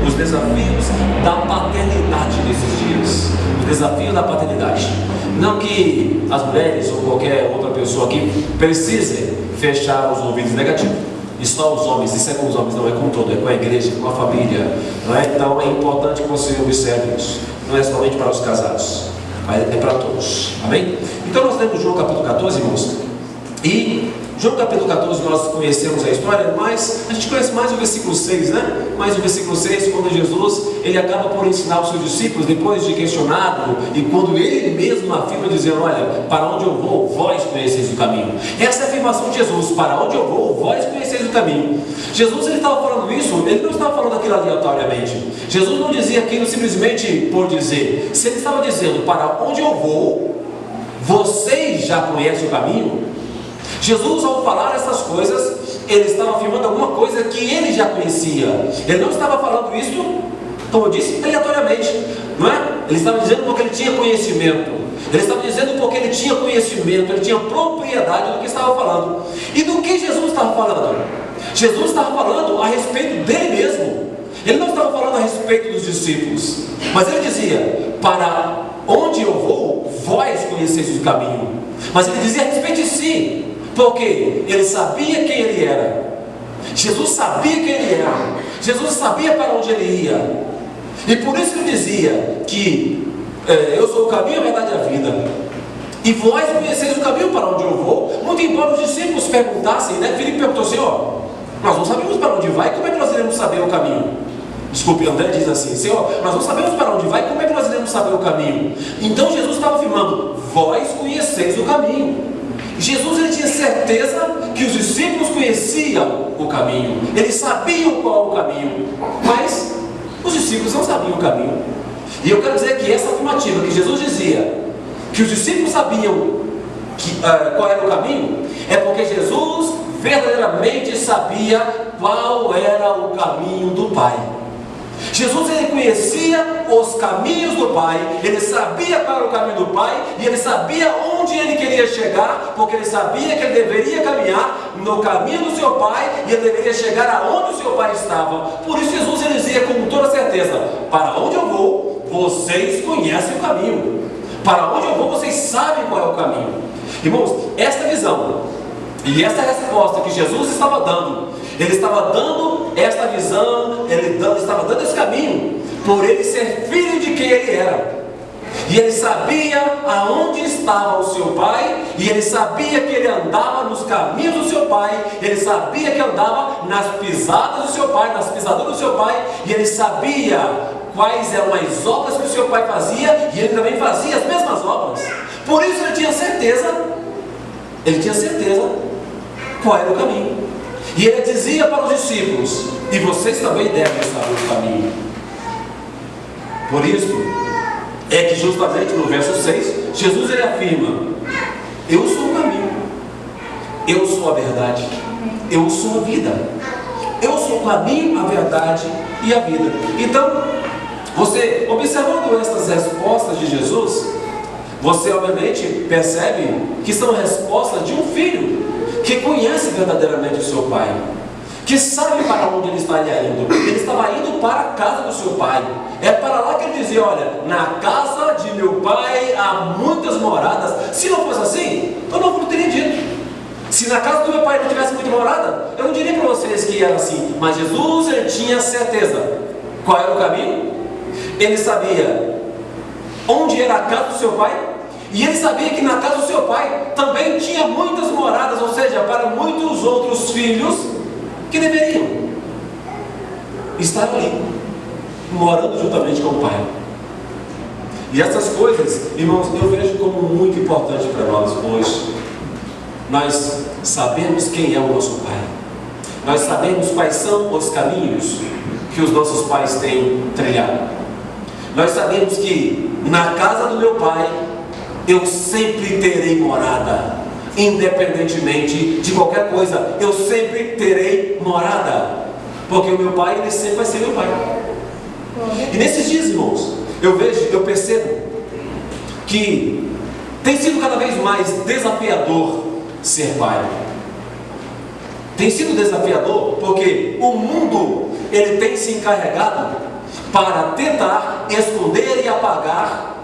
os desafios da paternidade nesses dias. O desafio da paternidade. Não que as mulheres ou qualquer outra pessoa aqui precise fechar os ouvidos negativos. E só os homens, isso é com os homens, não é com todo, é com a igreja, com a família, não é? Então é importante que você observe isso. Não é somente para os casados, mas é para todos. Amém? Então nós temos João capítulo 14, irmãos. E João capítulo 14 nós conhecemos a história, mas a gente conhece mais o versículo 6, né? Mais o versículo 6, quando Jesus, ele acaba por ensinar os seus discípulos, depois de questionado, e quando ele mesmo afirma, dizendo, olha, para onde eu vou, vós conheceis o caminho. Essa é a afirmação de Jesus, para onde eu vou, vós conheceis o caminho. Jesus, ele estava falando isso, ele não estava falando aquilo aleatoriamente. Jesus não dizia aquilo simplesmente por dizer. Se ele estava dizendo, para onde eu vou, vocês já conhecem o caminho. Jesus, ao falar essas coisas, ele estava afirmando alguma coisa que ele já conhecia. Ele não estava falando isso, como eu disse, aleatoriamente, não é? Ele estava dizendo porque ele tinha conhecimento. Ele estava dizendo porque ele tinha conhecimento, ele tinha propriedade do que estava falando. E do que Jesus estava falando? Jesus estava falando a respeito dele mesmo. Ele não estava falando a respeito dos discípulos, mas ele dizia, para onde eu vou, vós conheceis o caminho. Mas ele dizia a respeito de si, porque ele sabia quem ele era. Jesus sabia quem ele era. Jesus sabia para onde ele ia. E por isso ele dizia que eu sou o caminho, a verdade e a vida. E vós conheceis o caminho para onde eu vou. Muito embora os discípulos perguntassem, né? Filipe perguntou assim, ó, nós não sabemos para onde vai, como é que nós iremos saber o caminho? Desculpe, André diz assim, Senhor, nós não sabemos para onde vai, como é que nós iremos saber o caminho? Então Jesus estava afirmando, vós conheceis o caminho. Jesus, ele tinha certeza que os discípulos conheciam o caminho, eles sabiam qual é o caminho, mas os discípulos não sabiam o caminho. E eu quero dizer que essa afirmativa que Jesus dizia, que os discípulos sabiam qual era o caminho, é porque Jesus verdadeiramente sabia qual era o caminho do Pai. Jesus, ele conhecia os caminhos do Pai, ele sabia qual era o caminho do Pai, e ele sabia onde ele queria chegar, porque ele sabia que ele deveria caminhar no caminho do seu Pai, e ele deveria chegar aonde o seu Pai estava. Por isso Jesus, ele dizia com toda certeza, para onde eu vou, vocês conhecem o caminho. Para onde eu vou, vocês sabem qual é o caminho. Irmãos, esta visão e esta resposta que Jesus estava dando, ele estava dando esta visão, ele estava dando esse caminho, por ele ser filho de quem ele era. E ele sabia aonde estava o seu pai, e ele sabia que ele andava nos caminhos do seu pai, ele sabia que andava nas pisadas do seu pai, nas pisaduras do seu pai, e ele sabia quais eram as obras que o seu pai fazia, e ele também fazia as mesmas obras. Por isso ele tinha certeza qual era o caminho. E ele dizia para os discípulos, e vocês também devem saber o caminho. Por isso é que justamente no verso 6, Jesus, ele afirma, eu sou o caminho, eu sou a verdade, eu sou a vida, eu sou o caminho, a verdade e a vida. Então, você observando essas respostas de Jesus, você obviamente percebe que são respostas de um filho que conhece verdadeiramente o seu pai, que sabe para onde ele estaria indo. Ele estava indo para a casa do seu pai. É para lá que ele dizia, olha, na casa de meu pai há muitas moradas. Se não fosse assim, eu não teria dito. Se na casa do meu pai não tivesse muita morada, eu não diria para vocês que era assim. Mas Jesus, ele tinha certeza qual era o caminho. Ele sabia onde era a casa do seu pai, e ele sabia que na casa do seu pai também tinha muitas moradas, ou seja, para muitos outros filhos que deveriam estar ali, morando juntamente com o pai. E essas coisas, irmãos, eu vejo como muito importante para nós hoje. Nós sabemos quem é o nosso pai, nós sabemos quais são os caminhos que os nossos pais têm trilhado. Nós sabemos que na casa do meu pai eu sempre terei morada, independentemente de qualquer coisa, eu sempre terei morada, porque o meu pai, ele sempre vai ser meu pai. E nesses dias, irmãos, eu percebo que tem sido cada vez mais desafiador ser pai. Tem sido desafiador porque o mundo, ele tem se encarregado para tentar esconder e apagar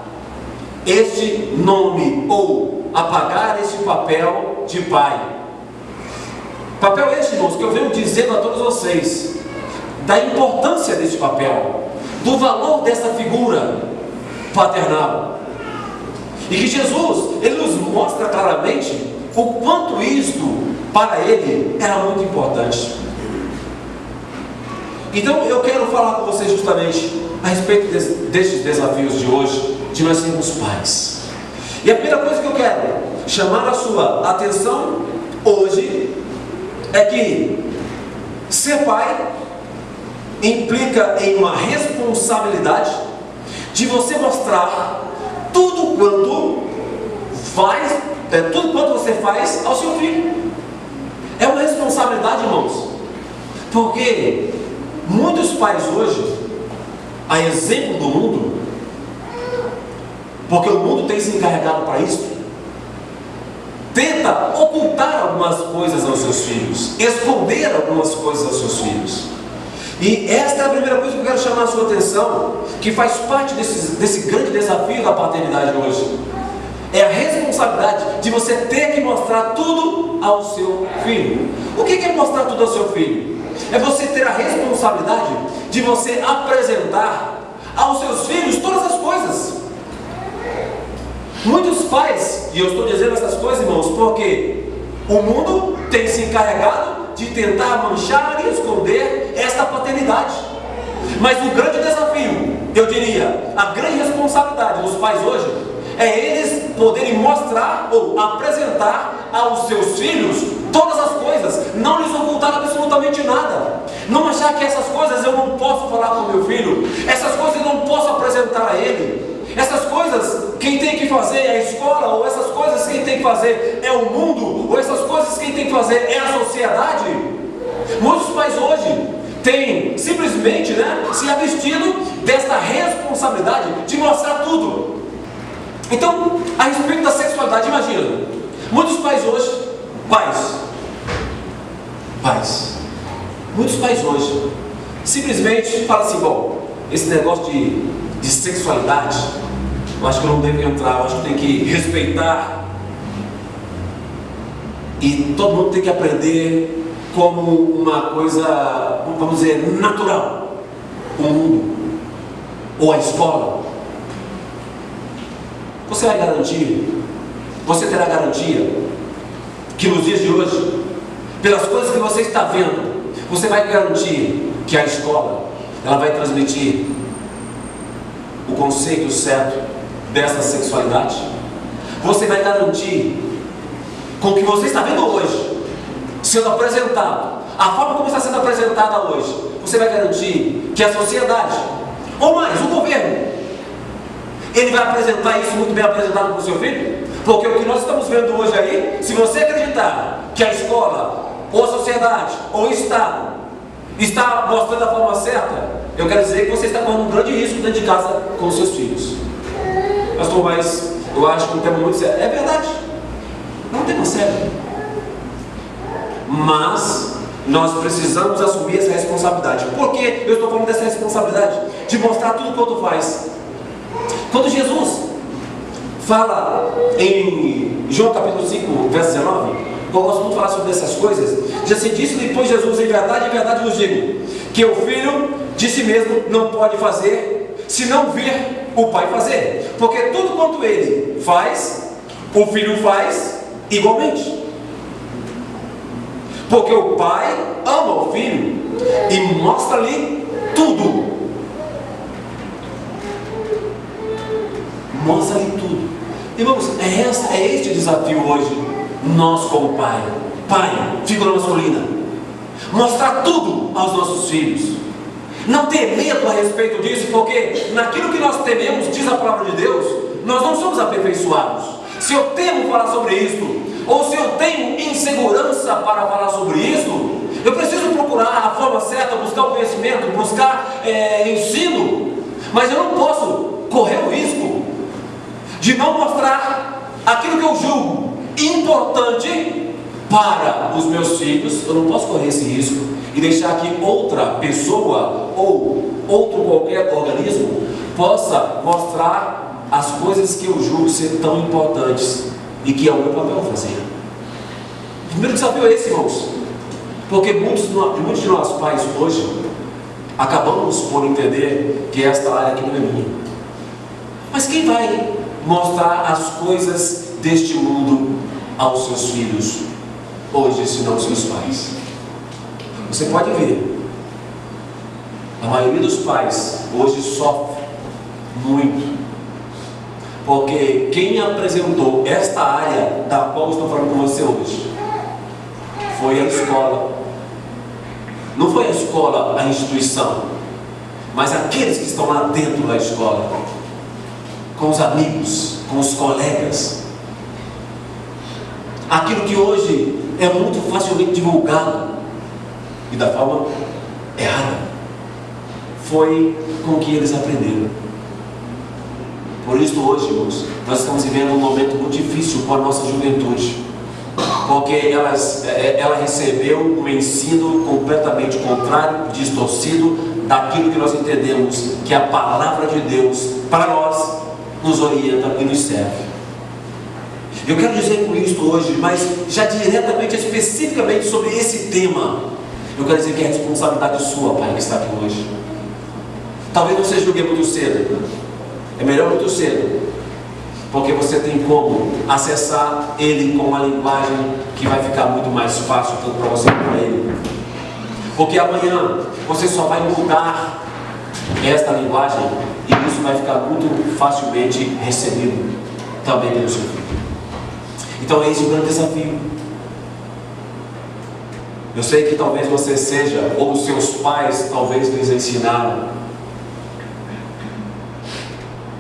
este nome, ou apagar este papel de pai. Papel este, irmãos, que eu venho dizendo a todos vocês, da importância deste papel, do valor dessa figura paternal. E que Jesus, ele nos mostra claramente o quanto isto, para ele, era muito importante. Então eu quero falar com vocês justamente a respeito destes desafios de hoje, de nós sermos pais. E a primeira coisa que eu quero chamar a sua atenção hoje é que ser pai implica em uma responsabilidade de você mostrar tudo quanto você faz ao seu filho. É uma responsabilidade, irmãos, porque muitos pais hoje, a exemplo do mundo, porque o mundo tem se encarregado para isso, tenta ocultar algumas coisas aos seus filhos, esconder algumas coisas aos seus filhos. E esta é a primeira coisa que eu quero chamar a sua atenção, que faz parte desse grande desafio da paternidade hoje. É a responsabilidade de você ter que mostrar tudo ao seu filho. O que é mostrar tudo ao seu filho? É você ter a responsabilidade de você apresentar aos seus filhos todas as coisas. Muitos pais, e eu estou dizendo essas coisas, irmãos, porque o mundo tem se encarregado de tentar manchar e esconder esta paternidade. Mas o grande desafio, eu diria, a grande responsabilidade dos pais hoje, é eles poderem mostrar ou apresentar aos seus filhos todas as coisas, não lhes ocultar absolutamente nada, não achar que essas coisas eu não posso falar com meu filho, essas coisas eu não posso apresentar a ele, essas coisas quem tem que fazer é a escola, ou essas coisas quem tem que fazer é o mundo, ou essas coisas quem tem que fazer é a sociedade. Muitos pais hoje têm simplesmente se abstido desta responsabilidade de mostrar tudo. Então, a respeito da sexualidade, imagina, muitos pais hoje, muitos pais hoje, simplesmente falam assim, bom, esse negócio de sexualidade, eu acho que eu não devo entrar, eu acho que tem que respeitar, e todo mundo tem que aprender como uma coisa, vamos dizer, natural, o mundo, ou a escola. Você vai garantir, você terá garantia que nos dias de hoje, pelas coisas que você está vendo, você vai garantir que a escola, ela vai transmitir o conceito certo dessa sexualidade? Você vai garantir, com o que você está vendo hoje, sendo apresentado, a forma como está sendo apresentada hoje, você vai garantir que a sociedade, ou mais, o governo, ele vai apresentar isso muito bem apresentado para o seu filho? Porque o que nós estamos vendo hoje aí, se você acreditar que a escola, ou a sociedade, ou o Estado está mostrando a forma certa, eu quero dizer que você está correndo um grande risco dentro de casa com os seus filhos. Pastor, mas eu acho que um tema muito sério. É verdade, é um tema sério. Mas nós precisamos assumir essa responsabilidade. Por que eu estou falando dessa responsabilidade? De mostrar tudo quanto faz. Quando Jesus fala em João capítulo 5, verso 19, eu gosto muito de falar sobre essas coisas, diz assim, disse depois Jesus, em verdade vos digo, que o filho de si mesmo não pode fazer, se não vir o pai fazer, porque tudo quanto ele faz, o filho faz igualmente, porque o pai ama o filho e mostra-lhe tudo. Mostra-lhe tudo. Irmãos, é este o desafio hoje, nós como pai, figura masculina, mostrar tudo aos nossos filhos, não ter medo a respeito disso, porque naquilo que nós tememos, diz a palavra de Deus, nós não somos aperfeiçoados. Se eu temo falar sobre isso, ou se eu tenho insegurança para falar sobre isso, eu preciso procurar a forma certa, buscar o conhecimento, buscar ensino, mas eu não posso correr o risco de não mostrar aquilo que eu julgo importante para os meus filhos, eu não posso correr esse risco e deixar que outra pessoa ou outro qualquer organismo possa mostrar as coisas que eu julgo ser tão importantes e que é o meu papel fazer. O primeiro desafio é esse, irmãos, porque muitos de nós pais hoje acabamos por entender que esta área aqui não é minha. Mas quem vai mostrar as coisas deste mundo aos seus filhos hoje, se não seus pais? Você pode ver, a maioria dos pais hoje sofre muito, porque quem apresentou esta área da qual eu estou falando com você hoje foi a escola. Não foi a escola a instituição, mas aqueles que estão lá dentro da escola, com os amigos, com os colegas. Aquilo que hoje é muito facilmente divulgado e da forma errada, foi com que eles aprenderam. Por isso hoje, irmãos, nós estamos vivendo um momento muito difícil com a nossa juventude, porque ela recebeu um ensino completamente contrário, distorcido daquilo que nós entendemos que a palavra de Deus para nós nos orienta e nos serve. Eu quero dizer com isto hoje, mas já diretamente, especificamente sobre esse tema, eu quero dizer que é responsabilidade sua, pai, que está aqui hoje. Talvez não seja muito cedo, é melhor muito cedo, porque você tem como acessar ele com uma linguagem que vai ficar muito mais fácil tanto para você como para ele. Porque amanhã você só vai mudar esta linguagem e isso vai ficar muito facilmente recebido também pelo seu filho. Então esse é o grande desafio. Eu sei que talvez você seja, ou os seus pais talvez lhes ensinaram,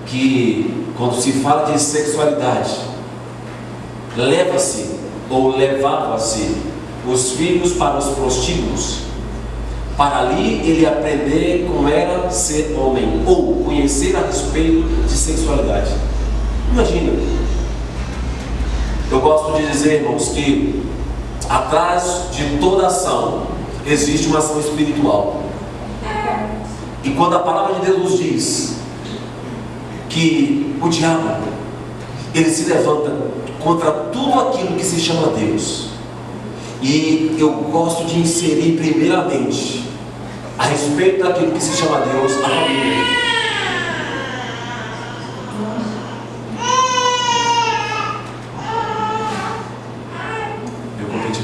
que quando se fala de sexualidade, leva-se ou levava-se os filhos para os prostíbulos, para ali ele aprender como era ser homem, ou conhecer a respeito de sexualidade. Imagina. Eu gosto de dizer, irmãos, que atrás de toda ação existe uma ação espiritual. E quando a palavra de Deus nos diz que o diabo, ele se levanta contra tudo aquilo que se chama Deus, e eu gosto de inserir primeiramente a respeito daquilo que se chama Deus, a família. Eu competi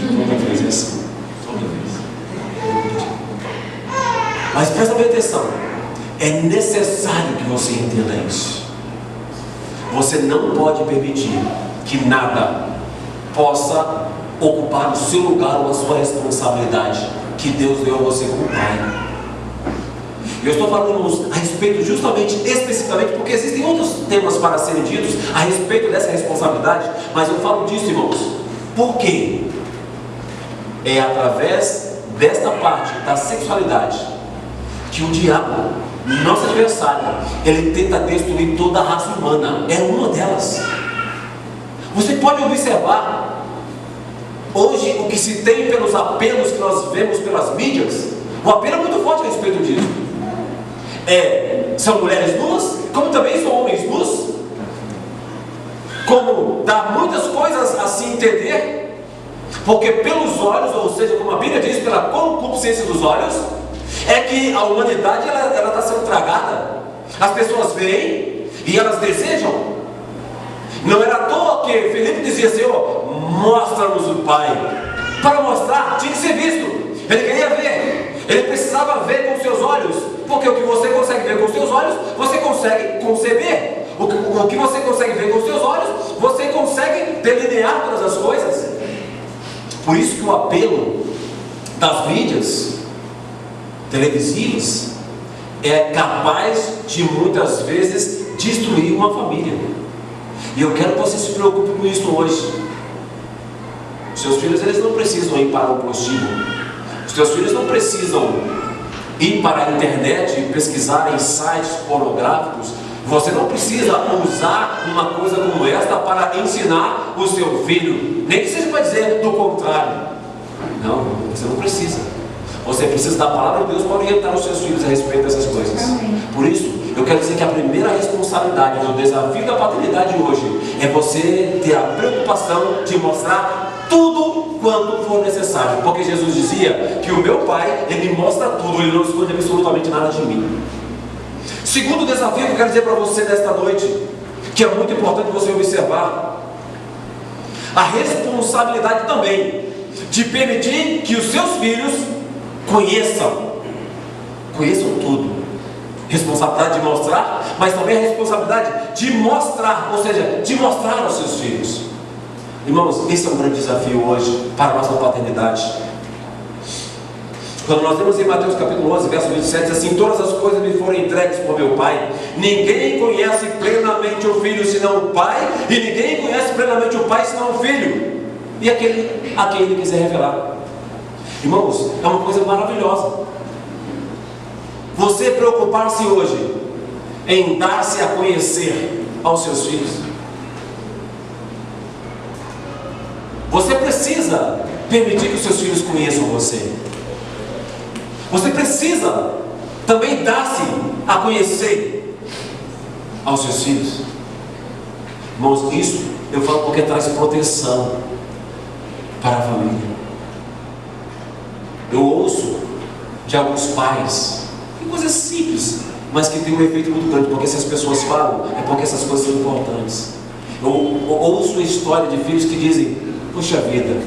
toda vez assim, toda vez. Mas presta bem atenção, é necessário que você entenda isso. Você não pode permitir que nada possa ocupar o seu lugar ou a sua responsabilidade que Deus deu a você como pai. Eu estou falando a respeito justamente, especificamente, porque existem outros temas para serem ditos a respeito dessa responsabilidade, mas eu falo disso, irmãos, porque é através desta parte da sexualidade que o diabo, nosso adversário, ele tenta destruir toda a raça humana. É uma delas. Você pode observar hoje o que se tem pelos apelos que nós vemos pelas mídias. O apelo é muito forte a respeito disso. São mulheres nuas, como também são homens nus, como dá muitas coisas a se entender, porque pelos olhos, ou seja, como a Bíblia diz, pela concupiscência dos olhos, é que a humanidade ela está sendo tragada. As pessoas veem e elas desejam. Não era à toa que Felipe dizia: Senhor, mostra-nos o Pai. Para mostrar, tinha que ser visto. Ele queria ver, ele precisava ver com seus olhos, porque o que você consegue ver com seus olhos, você consegue conceber. O que você consegue ver com seus olhos, você consegue delinear todas as coisas. Por isso que o apelo das mídias televisivas é capaz de muitas vezes destruir uma família. E eu quero que você se preocupe com isso hoje. Os seus filhos, eles não precisam ir para o prostíbulo. Os seus filhos não precisam ir para a internet e pesquisar em sites pornográficos Você não precisa usar uma coisa como esta para ensinar o seu filho, nem que seja para dizer do contrário. Não, você não precisa. Você precisa da palavra de Deus para orientar os seus filhos a respeito dessas coisas. Por isso, eu quero dizer que a primeira responsabilidade do desafio da paternidade hoje é você ter a preocupação de mostrar tudo quanto for necessário, porque Jesus dizia que o meu Pai, Ele mostra tudo, Ele não esconde absolutamente nada de mim. Segundo desafio que eu quero dizer para você nesta noite, que é muito importante você observar, a responsabilidade também de permitir que os seus filhos conheçam tudo. Responsabilidade de mostrar, mas também a responsabilidade de mostrar, ou seja, de mostrar aos seus filhos. Irmãos, esse é um grande desafio hoje para a nossa paternidade. Quando nós vemos em Mateus capítulo 11, verso 27, diz assim: todas as coisas me foram entregues por meu Pai. Ninguém conhece plenamente o Filho senão o Pai, e ninguém conhece plenamente o Pai senão o Filho, e aquele a quem Ele quiser revelar. Irmãos, é uma coisa maravilhosa você preocupar-se hoje em dar-se a conhecer aos seus filhos. Você precisa permitir que os seus filhos conheçam você. Você precisa também dar-se a conhecer aos seus filhos. Irmãos, isso eu falo porque traz proteção para a família. Eu ouço de alguns pais coisas simples, mas que tem um efeito muito grande, porque se as pessoas falam, é porque essas coisas são importantes. Eu ouço a história de filhos que dizem: puxa vida,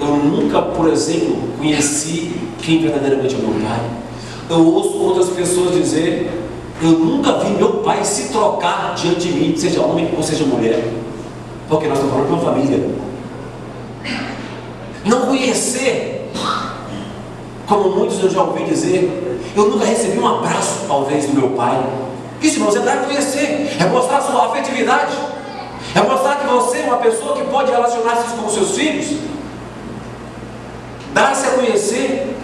eu nunca, por exemplo, conheci quem verdadeiramente é meu pai. Eu ouço outras pessoas dizer: eu nunca vi meu pai se trocar diante de mim, seja homem ou seja mulher, porque nós estamos falando de uma família. Não conhecer, como muitos eu já ouvi dizer: eu nunca recebi um abraço, talvez, do meu pai. Isso, irmãos, é dar a conhecer, é mostrar a sua afetividade, é mostrar que você é uma pessoa que pode relacionar-se com os seus filhos, dar-se a conhecer.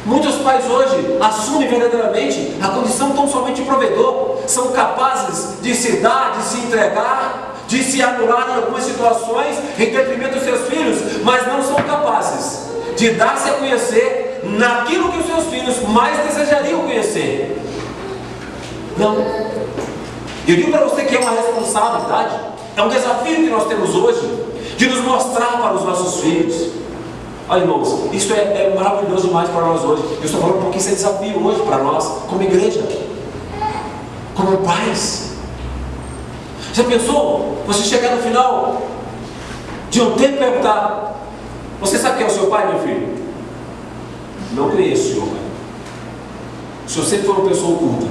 Muitos pais hoje assumem verdadeiramente a condição tão somente de provedor, são capazes de se dar, de se entregar, de se anular em algumas situações em detrimento dos seus filhos, mas não são capazes de dar-se a conhecer naquilo que os seus filhos mais desejariam conhecer. Não. Eu digo para você que é uma responsabilidade, é um desafio que nós temos hoje, de nos mostrar para os nossos filhos. Olha, irmãos, isso é maravilhoso demais para nós hoje. Eu estou falando porque isso é desafio hoje para nós, como igreja, como pais. Já pensou? Você chegar no final de um tempo e perguntar: você sabe quem é o seu pai, meu filho? Não conheço o senhor, pai. O senhor sempre foi uma pessoa oculta.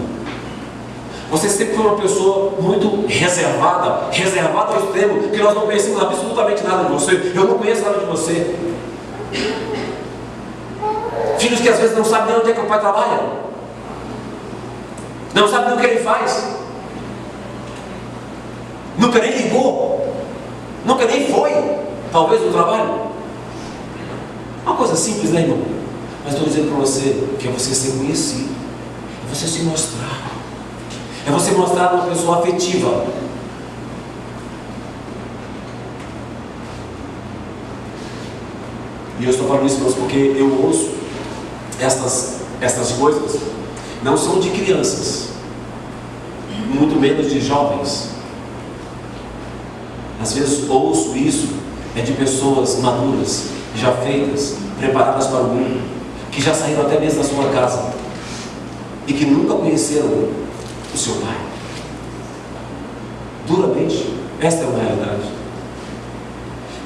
Você sempre foi uma pessoa muito reservada ao extremo, que nós não conhecemos absolutamente nada de você. Eu não conheço nada de você. Filhos que às vezes não sabem nem onde é que o pai trabalha, não sabem nem o que ele faz, nunca nem ligou, nunca nem foi, talvez, no trabalho. Uma coisa simples, né, irmão? Mas estou dizendo para você que é você ser conhecido, é você se mostrar, é você mostrar uma pessoa afetiva. E eu estou falando isso porque eu ouço estas coisas, não são de crianças, muito menos de jovens. Às vezes ouço isso de pessoas maduras, já feitas, preparadas para o mundo, que já saíram até mesmo da sua casa e que nunca conheceram o seu pai. Duramente, esta é uma realidade.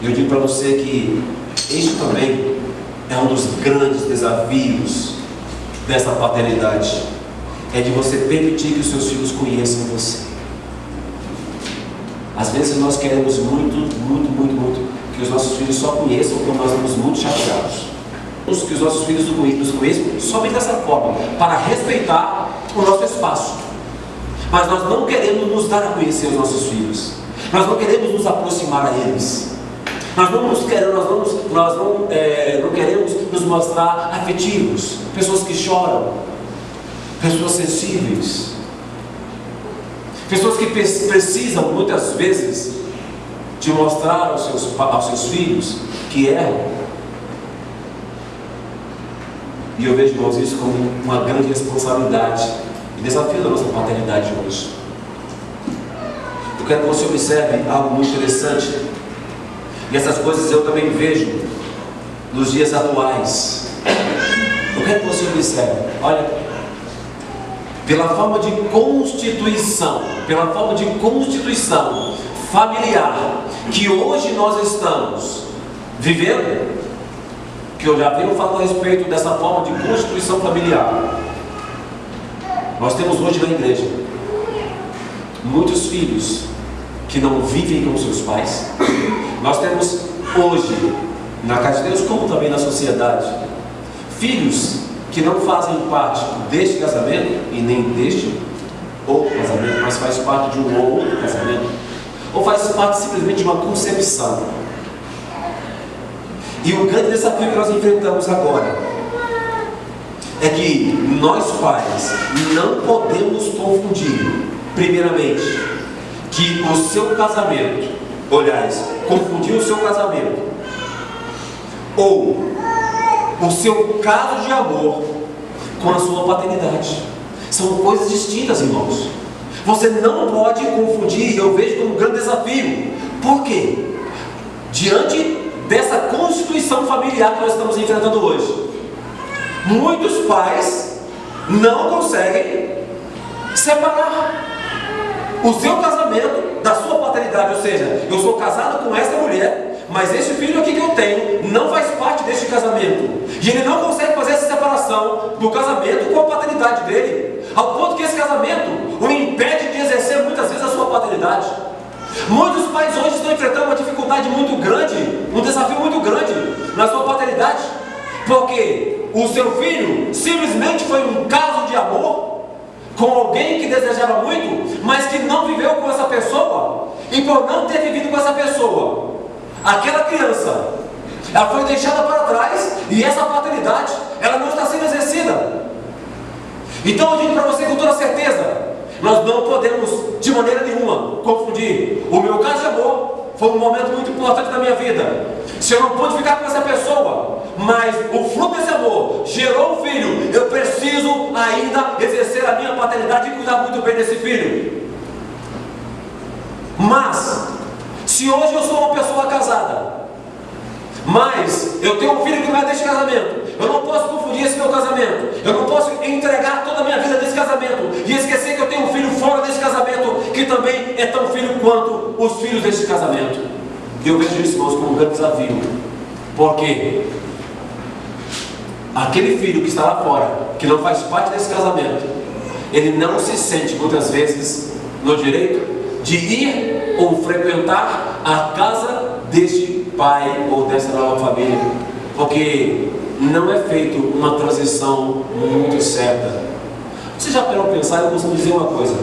Eu digo para você que este também é um dos grandes desafios dessa paternidade, é de você permitir que os seus filhos conheçam você. Às vezes nós queremos muito que os nossos filhos só conheçam quando nós estamos muito chateados. Que os nossos filhos nos conheçam somente dessa forma, para respeitar o nosso espaço. Mas nós não queremos nos dar a conhecer os nossos filhos. Nós não queremos nos aproximar a eles. Nós não queremos nos mostrar afetivos, pessoas que choram, pessoas sensíveis. Pessoas que precisam muitas vezes de mostrar aos seus filhos que erram. E eu vejo, irmãos, isso como uma grande responsabilidade e desafio da nossa paternidade hoje. Eu quero que você observe algo muito interessante. E essas coisas eu também vejo nos dias atuais. Eu quero que você observe, olha, pela forma de constituição familiar que hoje nós estamos vivendo, que eu já venho falando a respeito dessa forma de constituição familiar. Nós temos hoje na igreja muitos filhos que não vivem com seus pais. Nós temos hoje na casa de Deus, como também na sociedade, filhos que não fazem parte deste casamento e nem deste outro casamento, mas faz parte de um outro casamento, ou faz parte simplesmente de uma concepção. E o grande desafio que nós enfrentamos agora é que nós pais não podemos confundir, primeiramente, que o seu casamento, aliás, confundir o seu casamento ou o seu caso de amor com a sua paternidade. São coisas distintas, irmãos. Você não pode confundir, eu vejo como um grande desafio. Por quê? Diante dessa constituição familiar que nós estamos enfrentando hoje, muitos pais não conseguem separar o seu casamento da sua paternidade. Ou seja, eu sou casado com essa mulher, mas esse filho aqui que eu tenho não faz parte deste casamento, e ele não consegue fazer essa separação do casamento com a paternidade dele, ao ponto que esse casamento o impede de exercer muitas vezes a sua paternidade. Muitos pais hoje estão enfrentando uma dificuldade muito grande, um desafio muito grande na sua paternidade, porque o seu filho simplesmente foi um caso de amor com alguém que desejava muito, mas que não viveu com essa pessoa, e por não ter vivido com essa pessoa, aquela criança, ela foi deixada para trás, e essa paternidade, ela não está sendo exercida. Então eu digo para você com toda certeza, nós não podemos de maneira nenhuma confundir o meu caso de amor. Foi um momento muito importante da minha vida. Se eu não pude ficar com essa pessoa, mas o fruto desse amor gerou um filho, eu preciso ainda exercer a minha paternidade e cuidar muito bem desse filho. Mas se hoje eu sou uma pessoa casada, mas eu tenho um filho que não é deste casamento, eu não posso confundir esse meu casamento, eu não posso entregar toda a minha vida nesse casamento e esquecer que eu tenho um filho fora desse casamento que também é tão filho quanto os filhos deste casamento. E eu vejo isso, irmãos, como um grande desafio, porque aquele filho que está lá fora, que não faz parte desse casamento, ele não se sente muitas vezes no direito de ir ou frequentar a casa deste pai ou dessa nova família, porque não é feita uma transição muito certa. Você já parou para pensar? Eu costumo dizer uma coisa: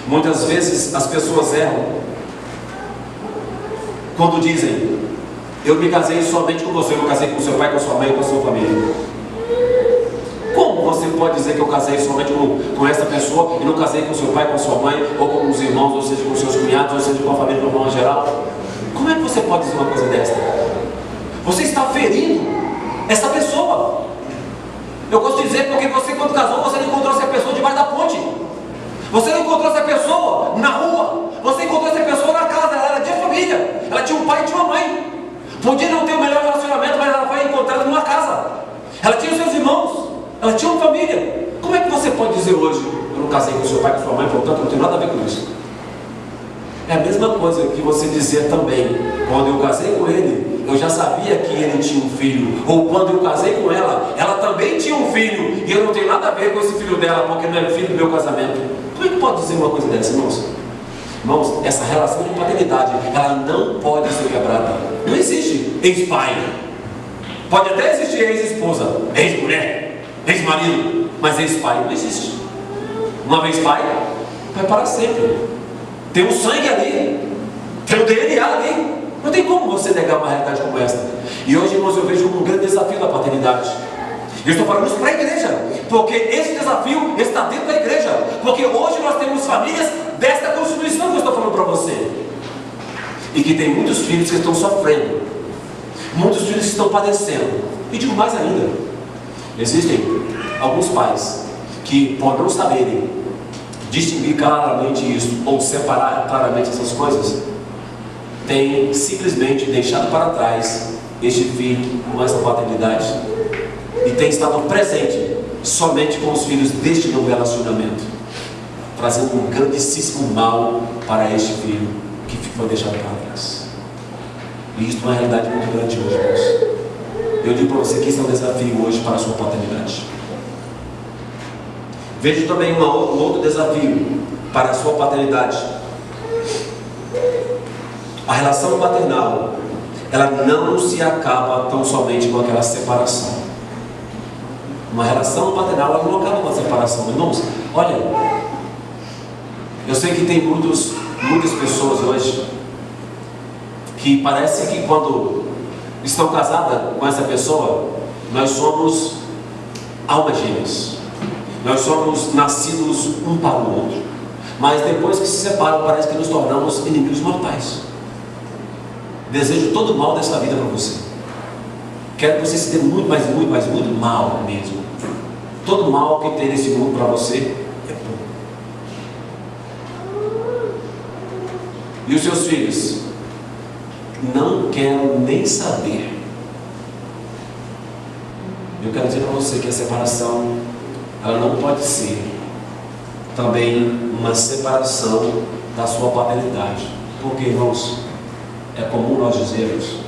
muitas vezes as pessoas erram quando dizem, eu me casei somente com você, eu não casei com seu pai, com sua mãe ou com a sua família. Como você pode dizer que eu casei somente com essa pessoa e não casei com seu pai, com sua mãe, ou com os irmãos, ou seja, com seus cunhados, ou seja, com a família de uma forma geral? Como é que você pode dizer uma coisa dessa? Você está ferindo essa pessoa. Eu gosto de dizer porque você, quando casou, você não encontrou essa pessoa debaixo da ponte. Você não encontrou essa pessoa na rua. Você encontrou essa pessoa na casa. Ela era de família. Ela tinha um pai e tinha uma mãe. Podia não ter o melhor relacionamento, mas ela foi encontrada numa casa. Ela tinha os seus irmãos. Ela tinha uma família. Como é que você pode dizer hoje, eu não casei com seu pai, com sua mãe, portanto não tem nada a ver com isso? É a mesma coisa que você dizer também, quando eu casei com ele, eu já sabia que ele tinha um filho. Ou quando eu casei com ela, ela também tinha um filho, e eu não tenho nada a ver com esse filho dela, porque não é filho do meu casamento. Como é que pode dizer uma coisa dessa, irmãos? Irmãos, essa relação de paternidade, ela não pode ser quebrada. Não existe ex-pai. Pode até existir ex-esposa, ex-mulher, ex-marido, mas ex-pai não existe. Uma vez pai, vai para sempre. Tem o sangue ali, tem o DNA ali. Não tem como você negar uma realidade como essa. E hoje, irmãos, eu vejo como um grande desafio da paternidade. Eu estou falando isso para a igreja, porque esse desafio está dentro da igreja. Porque hoje nós temos famílias desta constituição que eu estou falando para você. E que tem muitos filhos que estão sofrendo, muitos filhos que estão padecendo. E digo mais ainda, existem alguns pais que, por não saberem distinguir claramente isso, ou separar claramente essas coisas, têm simplesmente deixado para trás este filho com essa paternidade e tem estado presente somente com os filhos deste novo relacionamento, trazendo um grandíssimo mal para este filho que ficou deixado para trás. E isso é uma realidade muito grande hoje, irmãos. Eu digo para você que isso é um desafio hoje para a sua paternidade. Vejo também um outro desafio para a sua paternidade. A relação paternal, ela não se acaba tão somente com aquela separação. Uma relação paternal, ela não acaba com a separação. Irmãos, olha, eu sei que tem muitas pessoas hoje que parece que quando estão casadas com essa pessoa, nós somos almas gêmeas. Nós somos nascidos um para o outro. Mas depois que se separam, parece que nos tornamos inimigos mortais. Desejo todo o mal dessa vida para você. Quero que você se dê muito mal mesmo. Todo mal que tem nesse mundo para você é bom. E os seus filhos? Não quero nem saber. Eu quero dizer para você que a separação, ela não pode ser também uma separação da sua paternidade. Porque, irmãos, é comum nós dizermos: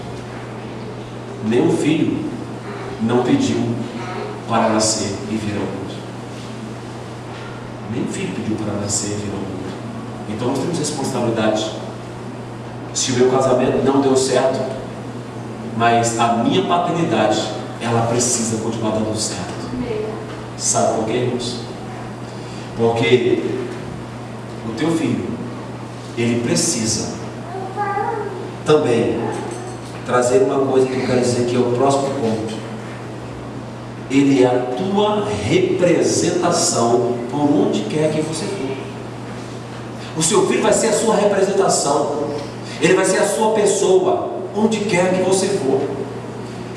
nenhum filho não pediu para nascer e vir ao mundo. Nenhum filho pediu para nascer e vir ao mundo. Então nós temos responsabilidade. Se o meu casamento não deu certo, mas a minha paternidade, ela precisa continuar dando certo. Sabe por quê, irmãos? Porque o teu filho, ele precisa também trazer uma coisa que eu quero dizer, que é o próximo ponto. Ele é a tua representação por onde quer que você for. O seu filho vai ser a sua representação. Ele vai ser a sua pessoa onde quer que você for.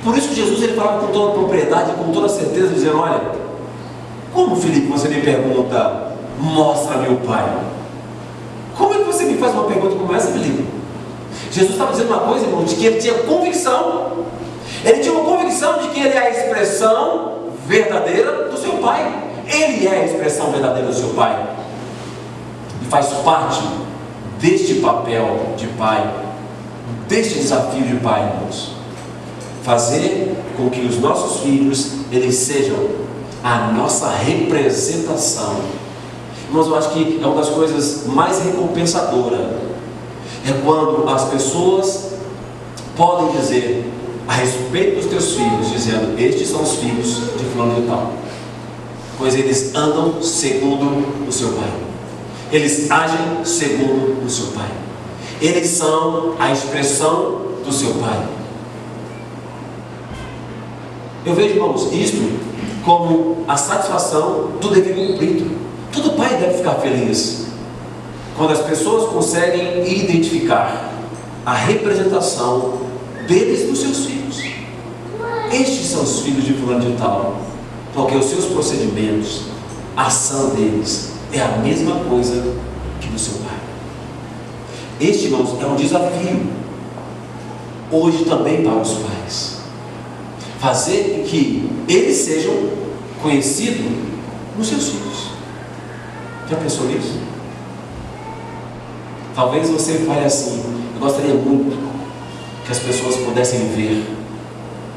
Por isso que Jesus, ele falava com toda propriedade, com toda certeza, dizendo: olha, como, Filipe, você me pergunta, mostra-me o Pai? Como é que você me faz uma pergunta como essa, Filipe? Jesus estava dizendo uma coisa, irmão, de que ele tinha convicção. Ele tinha uma convicção de que ele é a expressão verdadeira do seu Pai. Ele é a expressão verdadeira do seu Pai. E faz parte deste papel de pai, deste desafio de pai, irmãos, fazer com que os nossos filhos, eles sejam a nossa representação. Irmãos, eu acho que é uma das coisas mais recompensadoras é quando as pessoas podem dizer a respeito dos teus filhos, dizendo: estes são os filhos de fulano de tal, pois eles andam segundo o seu Pai. Eles agem segundo o seu Pai. Eles são a expressão do seu Pai. Eu vejo, irmãos, isto como a satisfação do dever cumprido. Todo pai deve ficar feliz quando as pessoas conseguem identificar a representação deles nos seus filhos. Estes são os filhos de fulano de tal, porque os seus procedimentos, a ação deles é a mesma coisa que do seu pai. Este, irmãos, é um desafio hoje também para os pais, fazer com que eles sejam conhecidos nos seus filhos. Já pensou nisso? Talvez você fale assim: eu gostaria muito que as pessoas pudessem ver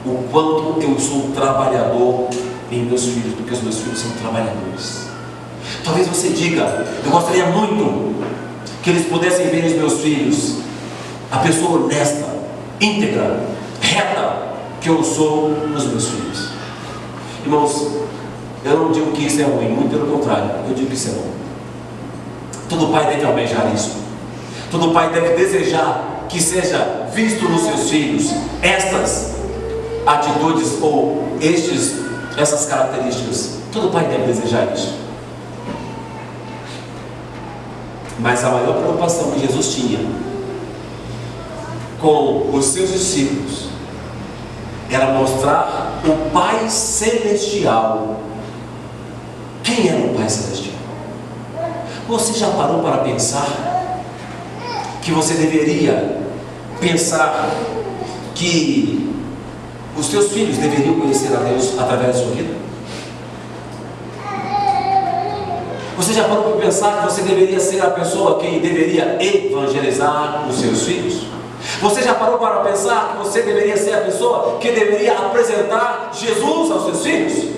o quanto eu sou trabalhador em meus filhos, porque os meus filhos são trabalhadores. Talvez você diga: eu gostaria muito que eles pudessem ver nos meus filhos a pessoa honesta, íntegra, reta que eu sou nos meus filhos. Irmãos, eu não digo que isso é ruim, muito pelo contrário, eu digo que isso é bom. Todo pai deve almejar isso. Todo pai deve desejar que seja visto nos seus filhos estas atitudes ou essas características. Todo pai deve desejar isso. Mas a maior preocupação que Jesus tinha com os seus discípulos era mostrar o Pai Celestial. Quem era o Pai Celestial? Você já parou para pensar que você deveria pensar que os seus filhos deveriam conhecer a Deus através da sua vida? Você já parou para pensar que você deveria ser a pessoa que deveria evangelizar os seus filhos? Você já parou para pensar que você deveria ser a pessoa que deveria apresentar Jesus aos seus filhos?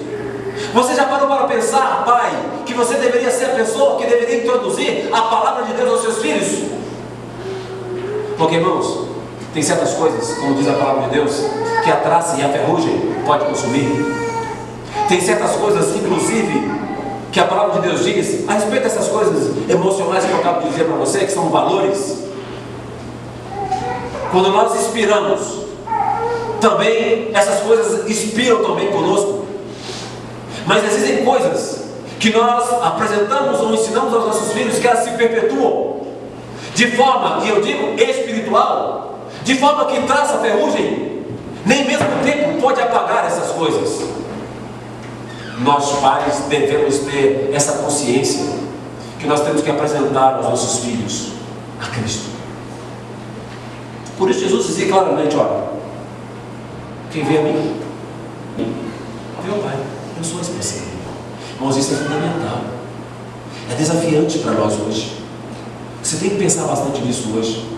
Você já parou para pensar, pai, que você deveria ser a pessoa que deveria introduzir a palavra de Deus aos seus filhos? Porque, irmãos, tem certas coisas, como diz a palavra de Deus, que a traça e a ferrugem pode consumir. Tem certas coisas, inclusive, que a palavra de Deus diz a respeito dessas coisas emocionais que eu acabo de dizer para você, que são valores. Quando nós inspiramos, também essas coisas inspiram também conosco. Mas existem coisas que nós apresentamos ou ensinamos aos nossos filhos que elas se perpetuam de forma, e eu digo espiritual, de forma que traça a ferrugem, nem mesmo o tempo pode apagar essas coisas. Nós pais devemos ter essa consciência que nós temos que apresentar aos nossos filhos a Cristo. Por isso Jesus dizia claramente, olha, quem vê a mim, vê o Pai. Eu sou a expressão. Irmãos, isso é fundamental. É desafiante para nós hoje. Você tem que pensar bastante nisso hoje.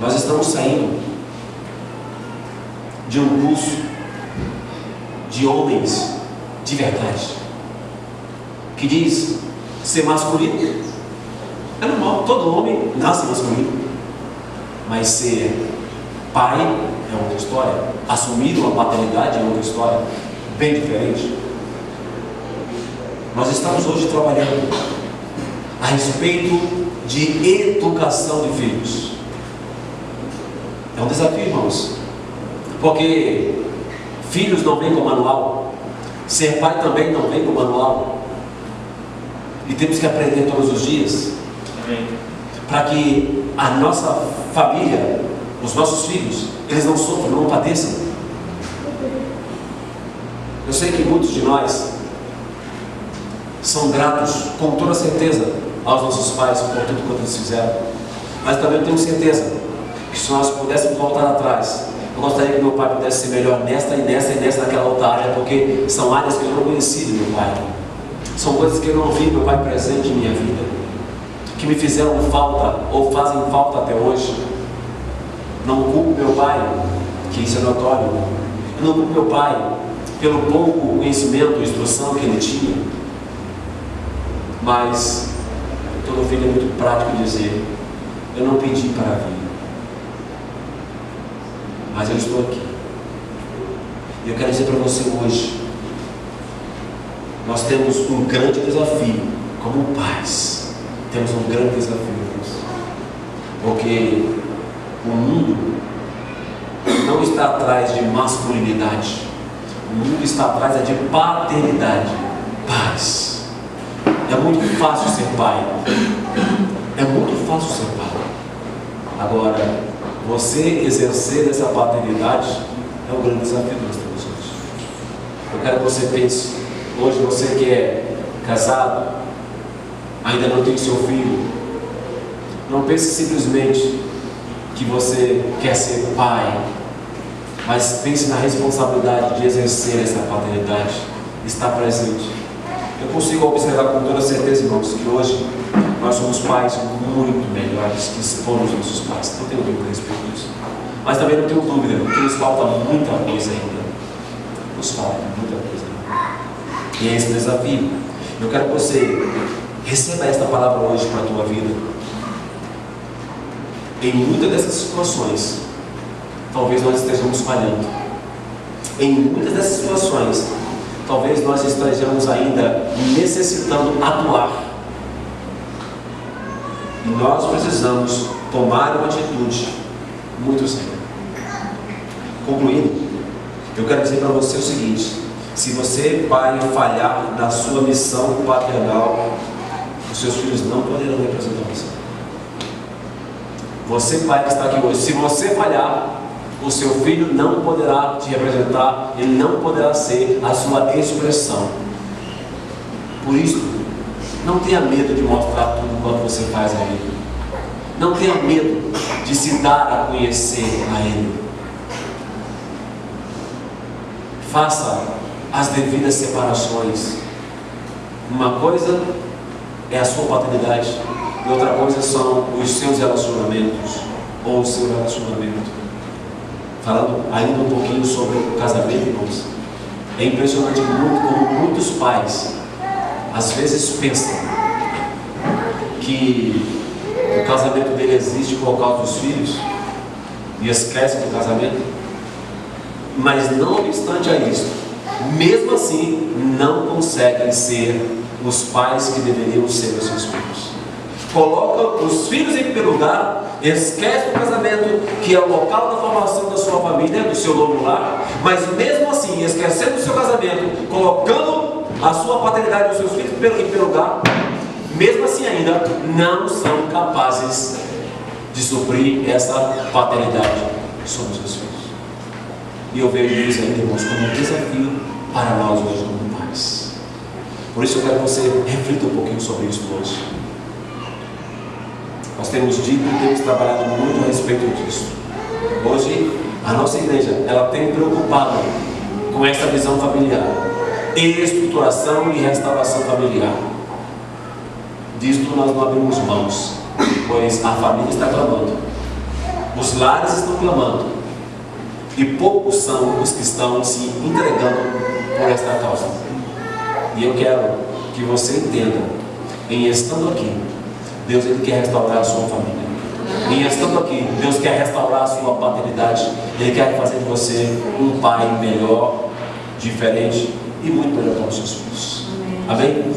Nós estamos saindo de um curso de homens de verdade, que diz ser masculino é normal, todo homem nasce masculino, mas ser pai é outra história, assumir uma paternidade é outra história, bem diferente. Nós estamos hoje trabalhando a respeito de educação de filhos. É um desafio, irmãos, porque filhos não vêm com manual, ser pai também não vem com manual, e temos que aprender todos os dias, para que a nossa família, os nossos filhos, eles não sofram, não padeçam. Eu sei que muitos de nós são gratos, com toda certeza, aos nossos pais por tudo quanto eles fizeram, mas também eu tenho certeza que se nós pudéssemos voltar atrás, eu gostaria que meu pai pudesse ser melhor nesta e nesta e nesta naquela outra área, porque são áreas que eu não conheci do meu pai, são coisas que eu não vi meu pai presente em minha vida, que me fizeram falta ou fazem falta até hoje. Não culpo meu pai, que isso é notório, eu não culpo meu pai pelo pouco conhecimento e instrução que ele tinha, mas todo filho é muito prático dizer, eu não pedi para vir, mas eu estou aqui. E eu quero dizer para você hoje, nós temos um grande desafio como pais, temos um grande desafio, porque o mundo não está atrás de masculinidade, o mundo está atrás de paternidade. Pais, é muito fácil ser pai, é muito fácil ser pai. Agora, você exercer essa paternidade é um grande desafio que nós temos hoje. Eu quero que você pense, hoje você que é casado, ainda não tem seu filho, não pense simplesmente que você quer ser pai, mas pense na responsabilidade de exercer essa paternidade, estar presente. Eu consigo observar com toda certeza, irmãos, que hoje nós somos pais muito melhores que foram os nossos pais, não tenho dúvida a respeito disso, mas também não tenho dúvida que nos falta muita coisa ainda, nos falta muita coisa ainda, e é esse desafio. Eu quero que você receba esta palavra hoje para a tua vida. Em muitas dessas situações, talvez nós estejamos falhando. Em muitas dessas situações, talvez nós estejamos ainda necessitando atuar. E nós precisamos tomar uma atitude muito séria. Concluindo, eu quero dizer para você o seguinte: se você, pai, falhar na sua missão paternal, os seus filhos não poderão representar você. Você, pai que está aqui hoje, se você falhar, o seu filho não poderá te representar, ele não poderá ser a sua expressão. Por isso, não tenha medo de mostrar tudo quanto você faz a ele. Não tenha medo de se dar a conhecer a ele. Faça as devidas separações. Uma coisa é a sua paternidade e outra coisa são os seus relacionamentos ou o seu relacionamento. Falando ainda um pouquinho sobre o casamento, irmãos, é impressionante como muitos pais às vezes pensam que o casamento dele existe por causa dos filhos e esquecem do casamento, mas não obstante a isso, mesmo assim não conseguem ser os pais que deveriam ser os seus filhos. Coloca os filhos em primeiro lugar, esquece do casamento, que é o local da formação da sua família, do seu novo lar, mas mesmo assim, esquecendo do seu casamento, colocando a sua paternidade dos seus filhos em primeiro lugar, mesmo assim ainda não são capazes de suprir essa paternidade sobre os seus filhos. E eu vejo isso ainda, irmãos, como um desafio para nós hoje como pais. Por isso eu quero que você reflita um pouquinho sobre isso hoje. Nós temos dito e temos trabalhado muito a respeito disso. Hoje, a nossa igreja, ela tem preocupado com essa visão familiar, estruturação e restauração familiar. Disto nós não abrimos mãos, pois a família está clamando, os lares estão clamando, e poucos são os que estão se entregando por esta causa. E eu quero que você entenda, em estando aqui, Deus ele quer restaurar a sua família. Em estando aqui, Deus quer restaurar a sua paternidade. Ele quer fazer de você um pai melhor, diferente e muito melhor para os seus filhos. Amém?